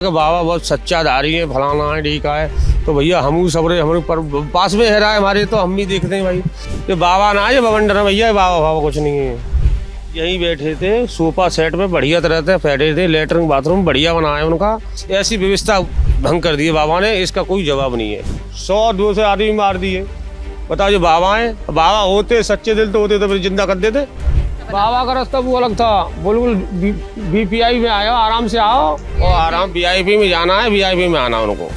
बाबा बहुत सच्चा धारी है, फलाना है, ठीक है। तो भैया हम सबरे हमारे पर पास में है रहा है हमारे, तो हम भी देखते हैं भाई ये बाबा ना, ये बवंडर है भैया, बाबा बाबा कुछ नहीं है। यहीं बैठे थे सोफा सेट में, बढ़िया तरह से बैठे थे, लेटरिन बाथरूम बढ़िया बनाया उनका, ऐसी व्यवस्था भंग कर दी है बाबा ने, इसका कोई जवाब नहीं है। 100-200 आदमी मार दिए, बताओ जो बाबा है, बाबा होते सच्चे दिल तो होते तो फिर जिंदा कर देते। बाबा का रास्ता वो अलग था, बिल्कुल वीपीआई में आयो, आराम से आओ और आराम वीआईपी में जाना है, वीआईपी में आना उनको।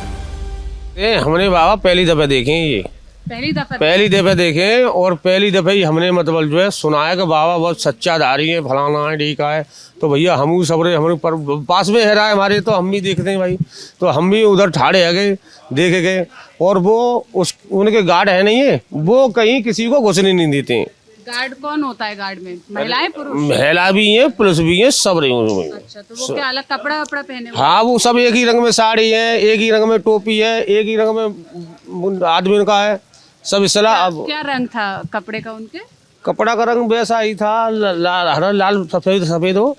ये हमने बाबा पहली दफा देखे, ये पहली दफा देखे, और पहली दफा ही हमने मतलब जो है सुना है कि बाबा बहुत सच्चा धारी है, फलाना है, ठीक है। तो भैया हम सबरे हमारे पर पास में है रहा है हमारे, तो हम भी देखते हैं भाई, तो हम भी उधर ठाड़े है गए, देखे गए। और वो उनके गार्ड है नहीं है, वो कहीं किसी को घुसने नहीं देते हैं। गार्ड कौन होता है? गार्ड में महिलाएं पुरुष? महिला भी है, पुलिस भी है, सब रही हूँ। अच्छा, तो वो क्या अलग कपड़ा वपड़ा पहने हुए? हाँ, वो सब एक ही रंग में साड़ी है, एक ही रंग में टोपी है, एक ही रंग में आदमी का है, सब इस तरह। अब क्या रंग था कपड़े का उनके? कपड़ा का रंग वैसा ही था, लाल हरा लाल सफेद सफेद हो,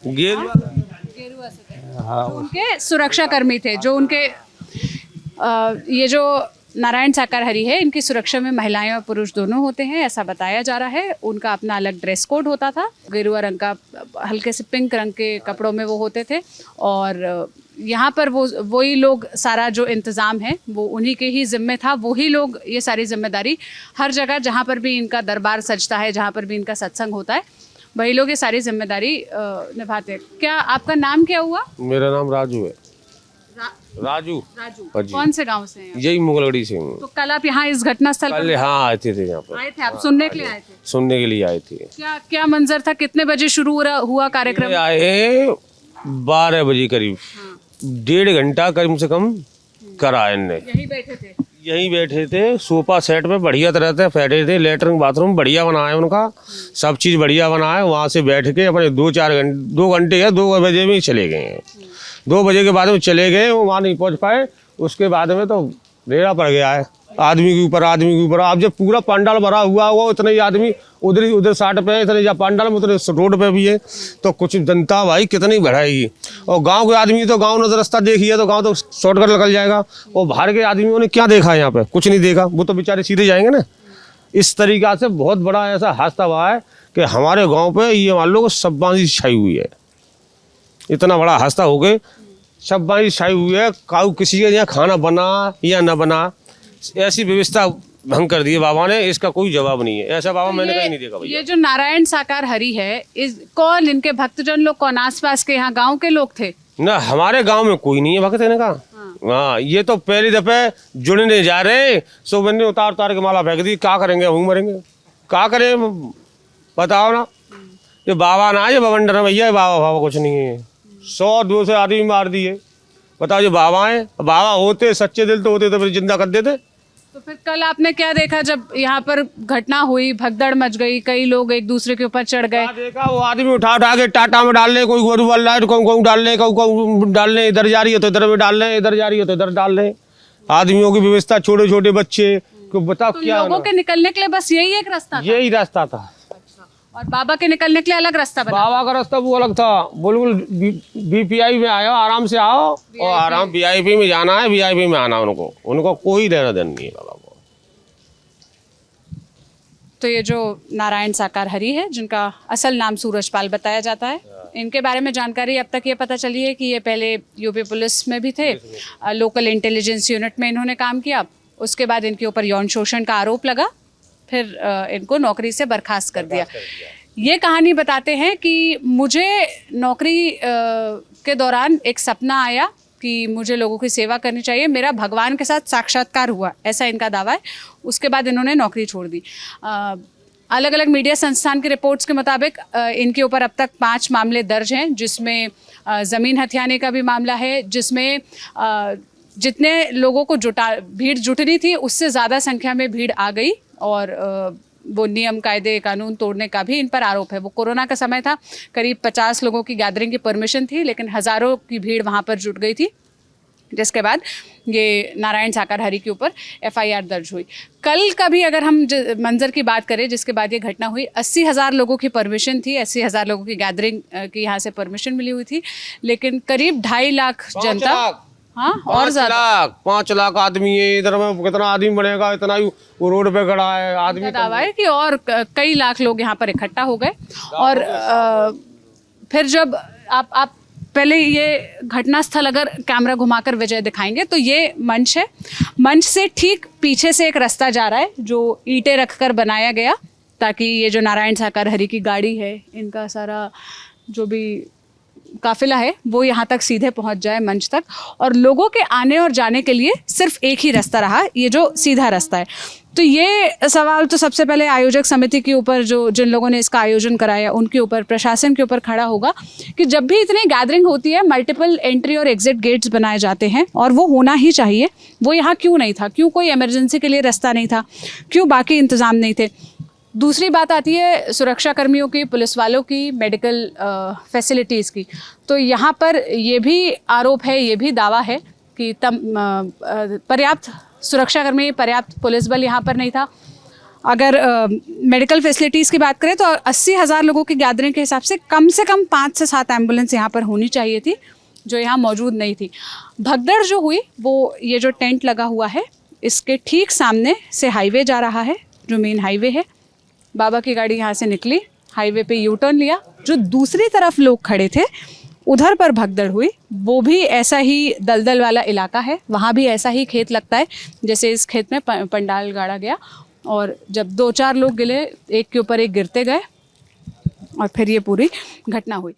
गेरुआ से। हाँ, उनके सुरक्षा कर्मी थे जो उनके ये जो नारायण साकार हरि है, इनकी सुरक्षा में महिलाएं और पुरुष दोनों होते हैं, ऐसा बताया जा रहा है। उनका अपना अलग ड्रेस कोड होता था, गेरुआ रंग का, हल्के से पिंक रंग के कपड़ों में वो होते थे। और यहाँ पर वही लोग, सारा जो इंतज़ाम है वो उन्हीं के ही ज़िम्मे था, वही लोग ये सारी जिम्मेदारी हर जगह जहाँ पर भी इनका दरबार सजता है, जहाँ पर भी इनका सत्संग होता है, वही लोग ये सारी जिम्मेदारी निभाते हैं। क्या आपका नाम क्या हुआ? मेरा नाम राजू है। राजू। कौन से गांव से हैं? यही मुगलगढ़ी से हूँ। तो कल आप यहाँ इस घटना स्थल कल हाँ आए थे यहाँ पर। आए थे आप? सुनने के लिए आए थे? सुनने के लिए आए थे। क्या मंजर था? कितने बजे शुरू हुआ कार्यक्रम? आए 12 बजे करीब, 1.5 घंटा कम से कम करा इनने। यहीं बैठे थे सोफा सेट में, बढ़िया तरह से बैठे थे, लेटरिन बाथरूम बढ़िया बनाया उनका, सब चीज़ बढ़िया बनाया। वहाँ से बैठ के अपने 2 घंटे या 2 बजे में ही चले गए हैं। 2 बजे के बाद में चले गए, वो वहाँ नहीं पहुँच पाए। उसके बाद में तो रेड़ा पड़ गया है, आदमी के ऊपर आदमी के ऊपर। अब जब पूरा पंडाल भरा हुआ उतने ही आदमी उधर साइड पे, इतने या पंडाल में उतने रोड पे भी है, तो कुछ जनता भाई कितनी बढ़ाएगी। और गांव के आदमी तो गांव ने रास्ता देखी है, तो गांव तो शॉर्टकट निकल जाएगा। और बाहर के आदमियों ने क्या देखा यहाँ पे? कुछ नहीं देखा, वो तो बेचारे सीधे जाएंगे ना। इस तरीका से बहुत बड़ा ऐसा हादसा हुआ है कि हमारे गाँव पे ये मान लो शब्बानी छाई हुई है। इतना बड़ा हादसा हो गए, शब्बानी छाई हुई है, काऊ किसी के यहाँ खाना बना या न बना, ऐसी व्यवस्था भंग कर दी है बाबा ने, इसका कोई जवाब नहीं है। ऐसा बाबा मैंने कहीं नहीं देखा भैया। ये जो नारायण साकार हरि है, कौन इनके भक्तजन लोग, कौन आसपास के यहाँ गांव के लोग थे? ना, हमारे गांव में कोई नहीं है भक्त है का। हाँ, ये तो पहली दफे जुड़ने जा रहे, सो बंदे उतार के माला फेंक दी। क्या करेंगे? हम मरेंगे, क्या करें बताओ ना। ये बाबा ना, ये बवंडर है भैया, बाबा बाबा कुछ नहीं है। 100-200 आदमी मार दिए, बताओ जो बाबा है, बाबा होते सच्चे दिल तो होते तो फिर जिंदा कर देते। तो फिर कल आपने क्या देखा जब यहाँ पर घटना हुई, भगदड़ मच गई, कई लोग एक दूसरे के ऊपर चढ़ गए? देखा वो आदमी उठा के टाटा में डाल रहे, कोई गोरू वाल रहा है, कोई डाल रहे, कोई डाल रहे, इधर जा रही है तो इधर में डाल रहे, इधर जा रही है तो इधर डाल रहे। आदमियों की व्यवस्था, छोटे छोटे बच्चे को बताओ तो क्या। लोगों के निकलने के लिए बस यही एक रास्ता था? यही रास्ता था। और बाबा के निकलने के लिए अलग रास्ता बना? बाबा का रास्ता वो अलग था, बिल्कुल वीपीआई में आयो, आराम से आओ और आराम वीआईपी में जाना है, वीआईपी में आना। उनको कोई लेना देना नहीं है बाबा को। तो ये जो नारायण साकार हरि है, जिनका असल नाम सूरजपाल बताया जाता है, इनके बारे में जानकारी अब तक ये पता चली है कि ये पहले यूपी पुलिस में भी थे, लोकल इंटेलिजेंस यूनिट में इन्होंने काम किया। उसके बाद इनके ऊपर यौन शोषण का आरोप लगा, फिर इनको नौकरी से बर्खास्त कर दिया। ये कहानी बताते हैं कि मुझे नौकरी के दौरान एक सपना आया कि मुझे लोगों की सेवा करनी चाहिए, मेरा भगवान के साथ साक्षात्कार हुआ, ऐसा इनका दावा है। उसके बाद इन्होंने नौकरी छोड़ दी। अलग अलग मीडिया संस्थान की रिपोर्ट्स के मुताबिक इनके ऊपर अब तक 5 मामले दर्ज हैं, जिसमें ज़मीन हथियाने का भी मामला है, जिसमें जितने लोगों को भीड़ जुटनी थी उससे ज़्यादा संख्या में भीड़ आ गई, और वो नियम कायदे कानून तोड़ने का भी इन पर आरोप है। वो कोरोना का समय था, करीब 50 लोगों की गैदरिंग की परमिशन थी, लेकिन हज़ारों की भीड़ वहाँ पर जुट गई थी। जिसके बाद ये नारायण साकार हरि के ऊपर FIR दर्ज हुई। कल का भी अगर हम मंजर की बात करें जिसके बाद ये घटना हुई, 80,000 लोगों की परमिशन थी, 80,000 लोगों की गैदरिंग की यहाँ से परमिशन मिली हुई थी, लेकिन करीब 2.5 लाख जनता, हाँ और ज़्यादा 5 लाख आदमी है इधर में, कितना आदमी बनेगा, इतना ही वो रोड पे खड़ा है आदमी। दावा है कि और कई लाख लोग यहाँ पर इकट्ठा हो गए। और फिर जब आप पहले ये घटनास्थल अगर कैमरा घुमाकर विजय दिखाएंगे तो ये मंच है, मंच से ठीक पीछे से एक रास्ता जा रहा है जो ईंटें रखकर बनाया गया ताकि ये जो नारायण साकार हरि की गाड़ी है, इनका सारा जो भी काफिला है वो यहाँ तक सीधे पहुँच जाए मंच तक, और लोगों के आने और जाने के लिए सिर्फ एक ही रास्ता रहा, ये जो सीधा रास्ता है। तो ये सवाल तो सबसे पहले आयोजक समिति के ऊपर, जो जिन लोगों ने इसका आयोजन कराया उनके ऊपर, प्रशासन के ऊपर खड़ा होगा कि जब भी इतनी गैदरिंग होती है मल्टीपल एंट्री और एग्जिट गेट्स बनाए जाते हैं और वो होना ही चाहिए, वो यहाँ क्यों नहीं था, क्यों कोई इमरजेंसी के लिए रास्ता नहीं था, क्यों बाकी इंतज़ाम नहीं थे। दूसरी बात आती है सुरक्षा कर्मियों की, पुलिस वालों की, मेडिकल फैसिलिटीज़ की। तो यहाँ पर ये भी आरोप है, ये भी दावा है कि पर्याप्त सुरक्षाकर्मी, पर्याप्त पुलिस बल यहाँ पर नहीं था। अगर मेडिकल फैसिलिटीज़ की बात करें तो 80,000 लोगों की गैदरिंग के हिसाब से कम 5 से 7 एम्बुलेंस यहाँ पर होनी चाहिए थी, जो यहाँ मौजूद नहीं थी। भगदड़ जो हुई वो ये जो टेंट लगा हुआ है इसके ठीक सामने से हाईवे जा रहा है, जो मेन हाईवे है। बाबा की गाड़ी यहाँ से निकली, हाईवे पे यू टर्न लिया, जो दूसरी तरफ लोग खड़े थे उधर पर भगदड़ हुई। वो भी ऐसा ही दलदल वाला इलाका है, वहाँ भी ऐसा ही खेत लगता है जैसे इस खेत में पंडाल गाड़ा गया, और जब 2-4 लोग गिरे, एक के ऊपर एक गिरते गए और फिर ये पूरी घटना हुई।